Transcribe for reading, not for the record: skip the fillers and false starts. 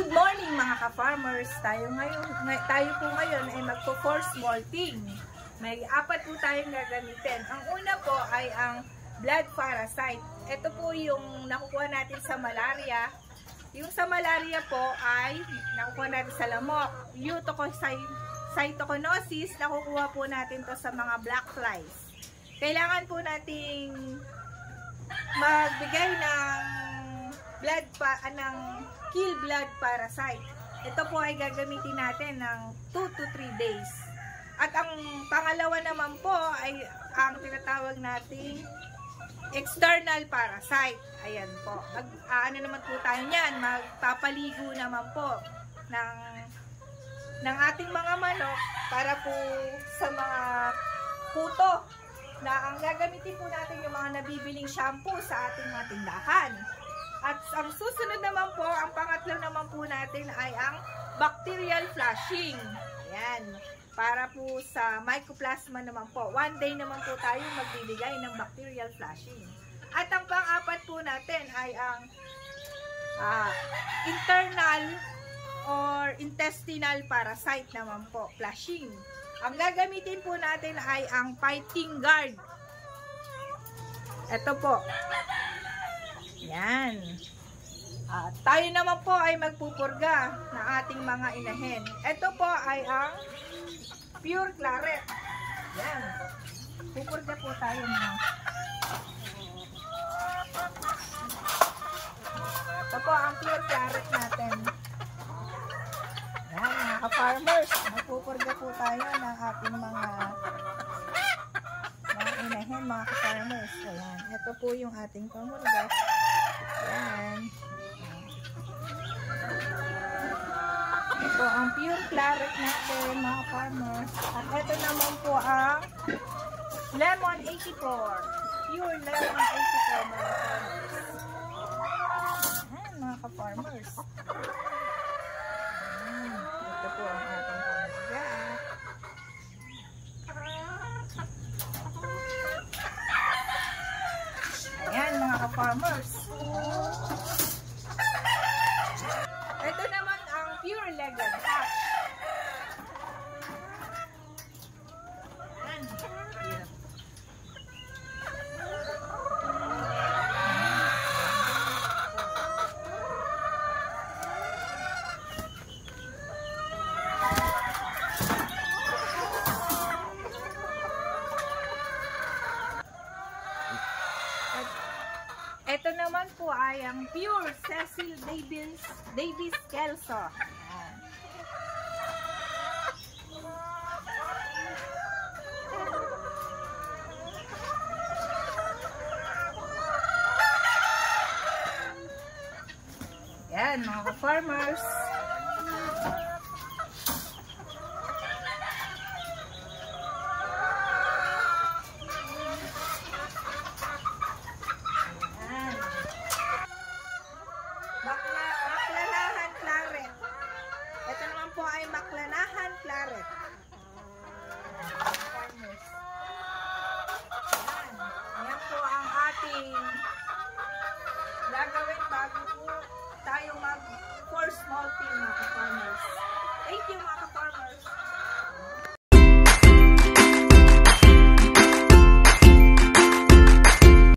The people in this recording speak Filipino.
Good morning mga ka-farmers. Tayo po ngayon ay magpo-force molting. May apat po tayong gagamitin. Ang una po ay ang blood parasite. Ito po yung nakukuha natin sa malaria. Yung sa malaria po ay nakukuha natin sa lamok. Cytoconosis, nakukuha po natin to sa mga black flies. Kailangan po nating magbigay ng kill blood parasite. Ito po ay gagamitin natin ng 2 to 3 days. At ang pangalawa naman po ay ang tinatawag nating external parasite. Ayan po. Ano naman po tayo niyan? Magpapaligo naman po ng ating mga manok para po sa mga puto na ang gagamitin po natin yung mga nabibiling shampoo sa ating mga tindahan. At ang susunod naman po, ang pangatlo naman po natin ay ang bacterial flushing. Ayan. Para po sa mycoplasma naman po. 1 day naman po tayo magbibigay ng bacterial flushing. At ang pang-apat po natin ay ang internal or intestinal parasite naman po. Flushing. Ang gagamitin po natin ay ang fighting guard. Ito po. Yan. Tayo naman po ay magpupurga ng ating mga inahin. Ito po ay ang pure claret. Yan. Pupurga po tayo na. Ito po ang pure claret natin. Yan, mga ka-farmers. Magpupurga po tayo ng ating mga inahin, mga ka-farmers. Ayan. Ito po yung ating pamurga. Ayan. Ito ang pure claret natin, mga farmers. At ito naman po ang lemon 84. Pure lemon 84, mga farmers. Ayan, mga ka-farmers. Ito po ang ating pamurga. Ayan, mga ka-farmers. Ito naman ang pure legal hash. Ayan. Ito naman po ay ang pure Cecil Davis Kelso. Yan, mga ka-farmers.